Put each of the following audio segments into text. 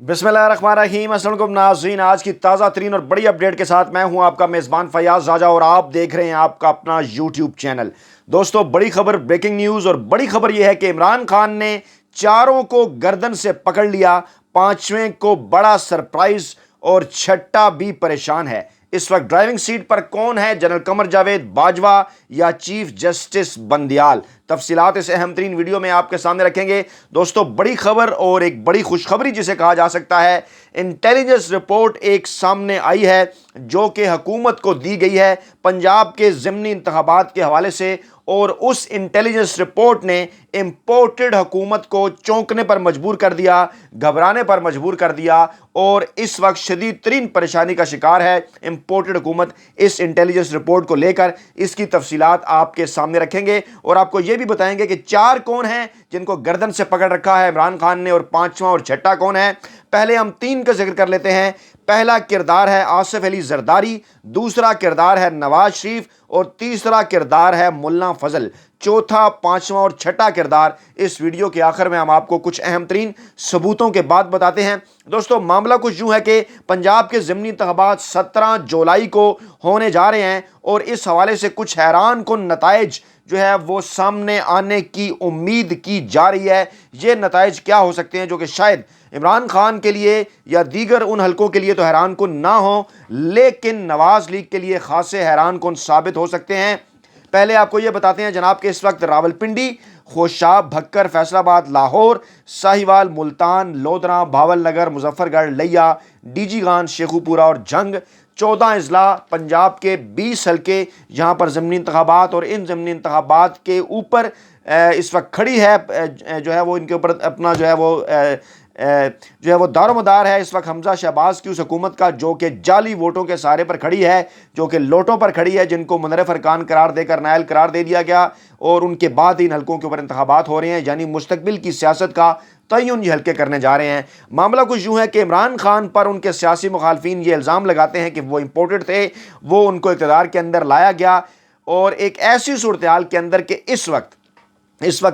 बिस्मिल्लाहिर्रहमानिर्रहीम। अस्सलाम वालेकुम नाज़रीन, आज की ताज़ा तरीन और बड़ी अपडेट के साथ मैं हूं आपका मेज़बान फयाज राजा और आप देख रहे हैं आपका अपना यूट्यूब चैनल। दोस्तों, बड़ी खबर, ब्रेकिंग न्यूज़ और बड़ी खबर यह है कि इमरान खान ने चारों को गर्दन से पकड़ लिया, पांचवें को बड़ा सरप्राइज और छठा भी परेशान है। इस वक्त ड्राइविंग सीट पर कौन है, जनरल कमर जावेद बाजवा या चीफ जस्टिस बंदियाल? तफसीलात इस अहम तरीन वीडियो में आपके सामने रखेंगे। दोस्तों, बड़ी खबर और एक बड़ी खुशखबरी जिसे कहा जा सकता है, इंटेलिजेंस रिपोर्ट एक सामने आई है जो कि हुकूमत को दी गई है पंजाब के ज़िमनी इंतखाबात के हवाले से, और उस इंटेलिजेंस रिपोर्ट ने इंपोर्टेड हुकूमत को चौंकने पर मजबूर कर दिया, घबराने पर मजबूर कर दिया, और इस वक्त शदीद तरीन परेशानी का शिकार है इंपोर्टेड हुकूमत इस इंटेलिजेंस रिपोर्ट को लेकर। इसकी तफसीलात आपके सामने रखेंगे और आपको यह भी बताएंगे कि चार कौन हैं जिनको गर्दन से पकड़ रखा है इमरान खान ने, और पांचवा और छठा कौन है। पहले हम तीन का जिक्र कर लेते हैं। पहला किरदार है आसिफ अली जरदारी, दूसरा किरदार है नवाज शरीफ और तीसरा किरदार है मुल्ला फजल। चौथा, पांचवा और छठा किरदार इस वीडियो के आखिर में हम आपको कुछ अहम तरीन सबूतों के बाद बताते हैं। दोस्तों, मामला कुछ यूं है कि पंजाब के ज़िमनी इंतखाबात 17 जुलाई को होने जा रहे हैं और इस हवाले से कुछ हैरान कुन नताइज जो है वो सामने आने की उम्मीद की जा रही है। ये नताइज क्या हो सकते हैं जो कि शायद इमरान खान के लिए या दीगर उन हलकों के लिए तो हैरान कुन ना हो, लेकिन नवाज लीग के लिए खासे हैरान कुन साबित हो सकते हैं। पहले आपको ये बताते हैं जनाब कि इस वक्त रावलपिंडी, खोशाब, भक्कर, फैसलाबाद, लाहौर, साहिवाल, मुल्तान, लोधरा, भावलनगर, मुजफ्फरगढ़, लिया, डीजीगान, शेखुपुरा और जंग 14 अजला पंजाब के 20 हल्के जहां पर ज़िमनी इंतखाबात, और इन ज़िमनी इंतखाबात के ऊपर इस वक्त खड़ी है जो है वो इनके ऊपर अपना जो है वो दारोमदार है इस वक्त हमजा शहबाज की उस हुकूमत का जो कि जाली वोटों के सहारे पर खड़ी है, जो कि लोटों पर खड़ी है, जिनको मुनरफ अरकान करार देकर नायल करार दे दिया गया, और उनके बाद इन हल्कों के ऊपर इंतखाबात हो रहे हैं, यानी मुस्तकबिल की सियासत का तयन ये हल्के करने जा रहे हैं। मामला कुछ यूँ है कि इमरान खान पर उनके सियासी मुखालफिन ये इल्ज़ाम लगाते हैं कि वो इम्पोर्टेड थे, वो उनको इक़्तिदार के अंदर लाया गया, और एक ऐसी सूरत हाल के अंदर कि इस वक्त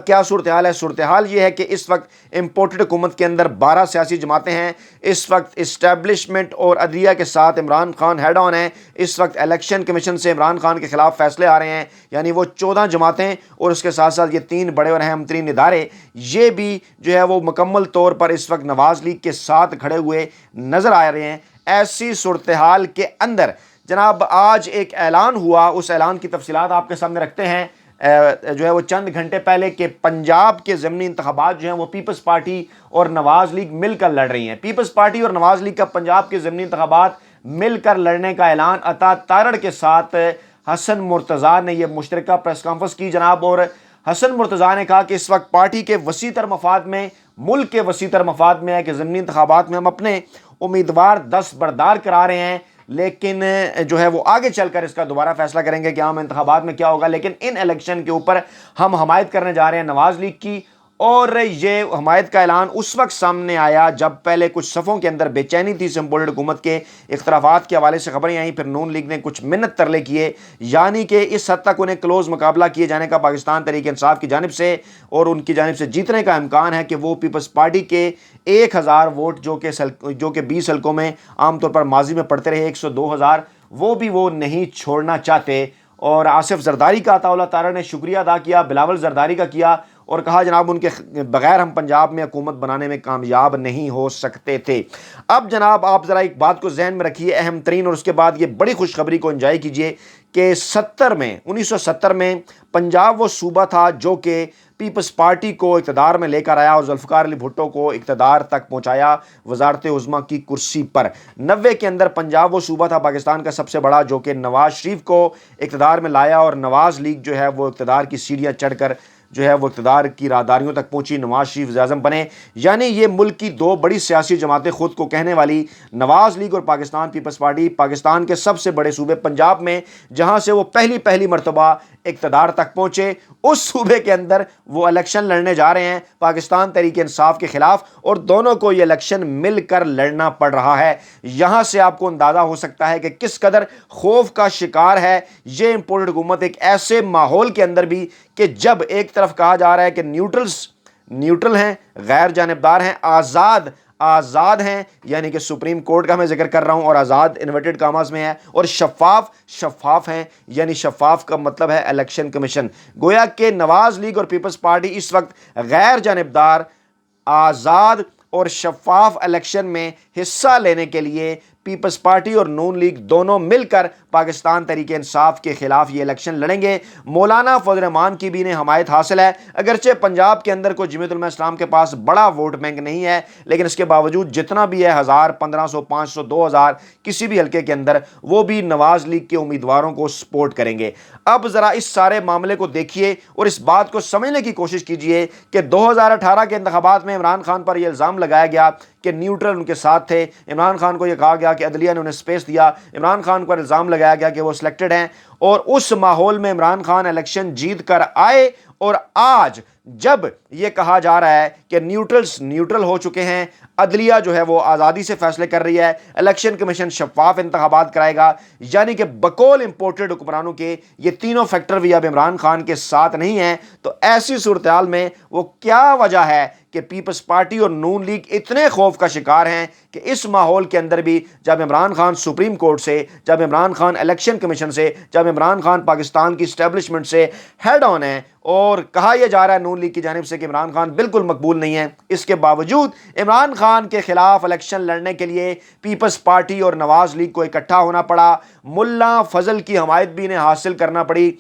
क्या सूरत हाल है? सूरत हाल ये है कि इस वक्त इंपोर्टेड हुकूमत के अंदर 12 सियासी जमातें हैं। इस वक्त इस्टेब्लिशमेंट और अदलिया के साथ इमरान खान हेड ऑन है। इस वक्त इलेक्शन कमीशन से इमरान खान के खिलाफ फैसले आ रहे हैं, यानी वो 14 जमातें और उसके साथ साथ ये 3 बड़े और अहम तरीन इदारे, ये भी जो है वो मुकम्मल तौर पर इस वक्त नवाज लीग के साथ खड़े हुए नज़र आ रहे हैं। ऐसी सूरत हाल के अंदर जनाब आज एक ऐलान हुआ, उस ऐलान की तफसीलात आपके सामने रखते हैं। जो है वो चंद घंटे पहले के पंजाब के ज़िमनी इंतखाबात जो हैं वो पीपल्स पार्टी और नवाज लीग मिलकर लड़ रही हैं। पीपल्स पार्टी और नवाज लीग का पंजाब के ज़िमनी इंतखाबात मिलकर लड़ने का ऐलान अता तारड़ के साथ हसन मुर्तज़ा ने यह मुश्तरका प्रेस कॉन्फ्रेंस की जनाब, और हसन मुर्तज़ा ने कहा कि इस वक्त पार्टी के वसीतर मफाद में, मुल्क के वसीतर मफाद में है कि ज़िमनी इंतखाबात में हम अपने उम्मीदवार दस्तबरदार करा रहे हैं, लेकिन जो है वो आगे चलकर इसका दोबारा फैसला करेंगे कि आम इंतखाबात में क्या होगा। लेकिन इन इलेक्शन के ऊपर हम हमायत करने जा रहे हैं नवाज लीग की, और ये हमायत का ऐलान उस वक्त सामने आया जब पहले कुछ सफ़ों के अंदर बेचैनी थी सिंबोल्ड हुकूमत के इख्तलाफात के हवाले से खबरें आई, फिर नून लीग ने कुछ मिन्नत तरले किए, यानी कि इस हद तक उन्हें क्लोज मुकाबला किए जाने का पाकिस्तान तहरीक इंसाफ की जानिब से और उनकी जानिब से जीतने का इम्कान है कि वो पीपल्स पार्टी के 1000 वोट जो कि 20 हल्कों में आमतौर पर माजी में पड़ते रहे 102,000, वो भी वो नहीं छोड़ना चाहते। और आसिफ जरदारी का अताउल्लाह तारा ने शुक्रिया अदा किया, बिलावल जरदारी का किया, और कहा जनाब उनके बगैर हम पंजाब में हुकूमत बनाने में कामयाब नहीं हो सकते थे। अब जनाब आप ज़रा एक बात को जहन में रखिए अहम तरीन, और उसके बाद ये बड़ी खुशखबरी को एंजॉय कीजिए कि 1970 में पंजाब वो सूबा था जो कि पीपल्स पार्टी को इक़्तिदार में लेकर आया और जुल्फ़िकार अली भुट्टो को इक़्तिदार तक पहुँचाया वज़ारत उज़्मा की कुर्सी पर। 90 के अंदर पंजाब वो सूबा था पाकिस्तान का सबसे बड़ा जो कि नवाज शरीफ को इक़्तिदार में लाया, और नवाज लीग जो है वो इक़्तिदार की सीढ़ियाँ चढ़कर जो है वो इक़्तिदार की राहदारियों तक पहुंची, नवाज शरीफ वज़ीर-ए-आज़म बने। यानी ये मुल्क की 2 बड़ी सियासी जमातें खुद को कहने वाली नवाज लीग और पाकिस्तान पीपल्स पार्टी, पाकिस्तान के सबसे बड़े सूबे पंजाब में जहां से वो पहली मरतबा इक़्तिदार तक पहुंचे, उस सूबे के अंदर वो इलेक्शन लड़ने जा रहे हैं पाकिस्तान तहरीक इंसाफ के खिलाफ, और दोनों को ये इलेक्शन मिलकर लड़ना पड़ रहा है। यहां से आपको अंदाज़ा हो सकता है कि किस कदर खौफ का शिकार है ये इंपोर्टेड हुकूमत एक ऐसे माहौल के अंदर भी कि जब एक तरफ कहा जा रहा है कि न्यूट्रल हैं, गैर जानिबदार हैं, आज़ाद آزاد ہیں یعنی کہ سپریم کورٹ کا میں ذکر کر رہا ہوں، اور آزاد انورٹڈ کاماز میں ہے، اور شفاف ہیں یعنی شفاف کا مطلب ہے الیکشن کمیشن۔ گویا کہ نواز لیگ اور پیپلز پارٹی اس وقت غیر جانبدار، آزاد اور شفاف الیکشن میں حصہ لینے کے لیے پیپلز پارٹی اور نون لیگ دونوں مل کر پاکستان تحریک انصاف کے خلاف یہ الیکشن لڑیں گے۔ مولانا فضل الرحمان کی بھی انہیں حمایت حاصل ہے، اگرچہ پنجاب کے اندر کوئی جمیعت علماء اسلام کے پاس بڑا ووٹ بینک نہیں ہے، لیکن اس کے باوجود جتنا بھی ہے 1000 1500 500 2000 کسی بھی حلقے کے اندر وہ بھی نواز لیگ کے امیدواروں کو سپورٹ کریں گے۔ اب ذرا اس سارے معاملے کو دیکھیے اور اس بات کو سمجھنے کی کوشش کیجئے کہ 2018 کے انتخابات میں عمران خان پر یہ الزام لگایا گیا کہ نیوٹرل ان کے ساتھ تھے، عمران خان کو یہ کہا گیا کہ عدلیہ نے انہیں سپیس دیا، عمران خان پر الزام لگایا گیا کہ وہ سلیکٹڈ ہیں، اور اس ماحول میں عمران خان الیکشن جیت کر آئے، اور آج جب یہ کہا جا رہا ہے کہ نیوٹرل ہو چکے ہیں، عدلیہ جو ہے وہ آزادی سے فیصلے کر رہی ہے، الیکشن کمیشن شفاف انتخابات کرائے گا، یعنی کہ بقول امپورٹڈ حکمرانوں کے یہ تینوں فیکٹر بھی اب عمران خان کے ساتھ نہیں ہیں، تو ایسی صورتحال میں وہ کیا وجہ ہے کہ پیپلز پارٹی اور نون لیگ اتنے خوف کا شکار ہیں کہ اس ماحول کے اندر بھی جب عمران خان سپریم کورٹ سے، جب عمران خان الیکشن کمیشن سے، جب عمران خان پاکستان کی اسٹیبلشمنٹ سے ہیڈ آن ہے، اور کہا یہ جا رہا ہے نون لیگ کی جانب سے کہ عمران خان بالکل مقبول نہیں ہے، اس کے باوجود عمران خان کے خلاف الیکشن لڑنے کے لیے پیپلز پارٹی اور نواز لیگ کو اکٹھا ہونا پڑا، ملا فضل کی حمایت بھی انہیں حاصل کرنا پڑی،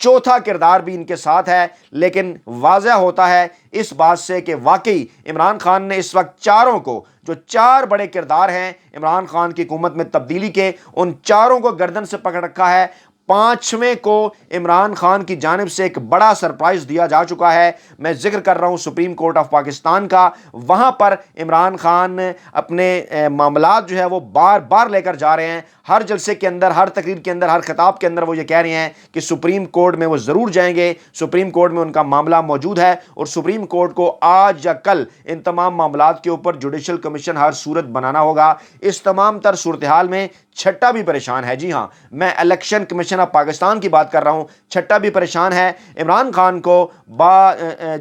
چوتھا کردار بھی ان کے ساتھ ہے، لیکن واضح ہوتا ہے اس بات سے کہ واقعی عمران خان نے اس وقت چاروں کو، جو چار بڑے کردار ہیں عمران خان کی حکومت میں تبدیلی کے، ان چاروں کو گردن سے پکڑ رکھا ہے۔ پانچویں کو عمران خان کی جانب سے ایک بڑا سرپرائز دیا جا چکا ہے، میں ذکر کر رہا ہوں سپریم کورٹ آف پاکستان کا۔ وہاں پر عمران خان اپنے معاملات جو ہے وہ بار بار لے کر جا رہے ہیں، ہر جلسے کے اندر، ہر تقریر کے اندر، ہر خطاب کے اندر وہ یہ کہہ رہے ہیں کہ سپریم کورٹ میں وہ ضرور جائیں گے، سپریم کورٹ میں ان کا معاملہ موجود ہے، اور سپریم کورٹ کو آج یا کل ان تمام معاملات کے اوپر جوڈیشل کمیشن ہر صورت بنانا ہوگا۔ اس تمام تر صورتحال میں چھٹا بھی پریشان ہے، جی ہاں میں الیکشن کمیشن آف پاکستان کی بات کر رہا ہوں، چھٹا بھی پریشان ہے۔ عمران خان کو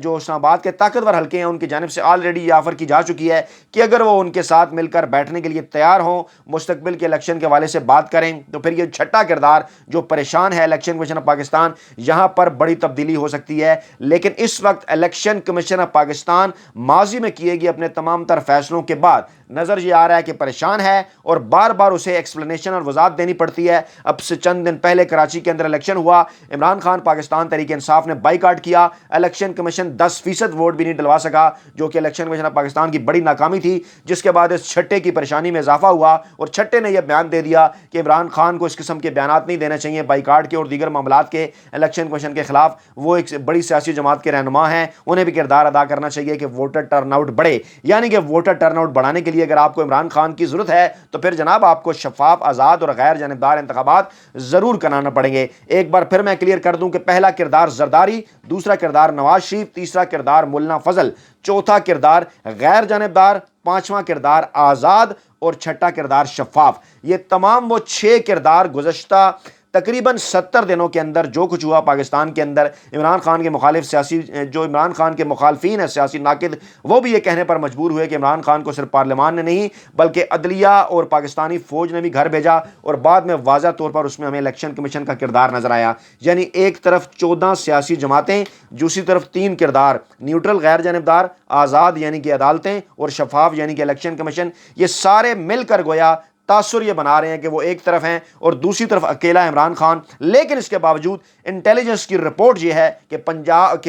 جو اسلام آباد کے طاقتور حلقے ہیں ان کی جانب سے آلریڈی یہ آفر کی جا چکی ہے کہ اگر وہ ان کے ساتھ مل کر بیٹھنے کے لیے تیار ہوں، مستقبل کے الیکشن کے حوالے سے بات کریں، تو پھر یہ چھٹا کردار جو پریشان ہے الیکشن کمیشن آف پاکستان، یہاں پر بڑی تبدیلی ہو سکتی ہے۔ لیکن اس وقت الیکشن کمیشن آف پاکستان ماضی میں کیے گئے اپنے تمام تر فیصلوں کے بعد نظر یہ آ رہا ہے کہ پریشان ہے، اور بار بار اسے ایکسپلینیشن اور وضاحت دینی پڑتی ہے۔ اب سے چند دن پہلے کراچی کے اندر الیکشن ہوا، عمران خان پاکستان تحریک انصاف نے بائیکاٹ کیا، الیکشن کمیشن 10% ووٹ بھی نہیں ڈلوا سکا، جو کہ الیکشن کمیشن آف پاکستان کی بڑی ناکامی تھی، جس کے بعد اس چھٹے کی پریشانی میں اضافہ ہوا، اور چھٹے نے یہ بیان دے دیا کہ عمران خان کو اس قسم کے بیانات نہیں دینے چاہیے بائیکاٹ کے اور دیگر معاملات کے الیکشن کمیشن کے خلاف۔ وہ ایک بڑی سیاسی جماعت کے رہنما ہیں، انہیں بھی کردار ادا کرنا چاہیے کہ ووٹر ٹرن آؤٹ بڑھے، یعنی کہ ووٹر ٹرن آؤٹ بڑھانے کے لیے اگر آپ کو عمران خان کی ضرورت ہے تو پھر جناب آپ کو شفاف، آزاد اور غیر جانبدار انتخابات ضرور کرانا پڑیں گے۔ ایک بار پھر میں کلیئر کر دوں کہ پہلا کردار زرداری، دوسرا کردار نواز شریف، تیسرا کردار مولانا فضل، چوتھا کردار غیر جانبدار، پانچواں کردار آزاد، اور چھٹا کردار شفاف۔ یہ تمام وہ 6 کردار گزشتہ تقریباً 70 دنوں کے اندر جو کچھ ہوا پاکستان کے اندر، عمران خان کے مخالف سیاسی، جو عمران خان کے مخالفین ہیں سیاسی ناقد، وہ بھی یہ کہنے پر مجبور ہوئے کہ عمران خان کو صرف پارلیمان نے نہیں بلکہ عدلیہ اور پاکستانی فوج نے بھی گھر بھیجا، اور بعد میں واضح طور پر اس میں ہمیں الیکشن کمیشن کا کردار نظر آیا۔ یعنی ایک طرف 14 سیاسی جماعتیں، دوسری طرف 3 کردار، نیوٹرل غیر جانبدار، آزاد یعنی کہ عدالتیں، اور شفاف یعنی کہ الیکشن کمیشن، یہ سارے مل کر گویا تاثر یہ بنا رہے ہیں کہ وہ ایک طرف ہیں اور دوسری طرف اکیلا عمران خان۔ لیکن اس کے باوجود انٹیلیجنس کی رپورٹ یہ ہے کہ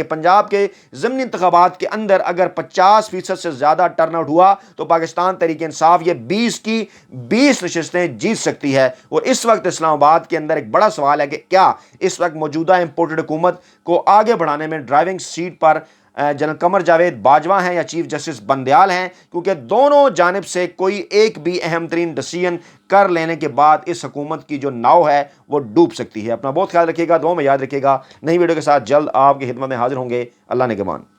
پنجاب کے ضمنی انتخابات کے اندر اگر 50% سے زیادہ ٹرن آؤٹ ہوا تو پاکستان تحریک انصاف یہ 20 کی 20 نشستیں جیت سکتی ہے۔ اور اس وقت اسلام آباد کے اندر ایک بڑا سوال ہے کہ کیا اس وقت موجودہ امپورٹڈ حکومت کو آگے بڑھانے میں ڈرائیونگ سیٹ پر جنرل قمر جاوید باجوہ ہیں یا چیف جسٹس بندیال ہیں، کیونکہ دونوں جانب سے کوئی ایک بھی اہم ترین ڈیسیژن کر لینے کے بعد اس حکومت کی جو ناؤ ہے وہ ڈوب سکتی ہے۔ اپنا بہت خیال رکھیے گا، دعاؤں میں یاد رکھیے گا۔ نئی ویڈیو کے ساتھ جلد آپ کی خدمت میں حاضر ہوں گے۔ اللہ نگہبان۔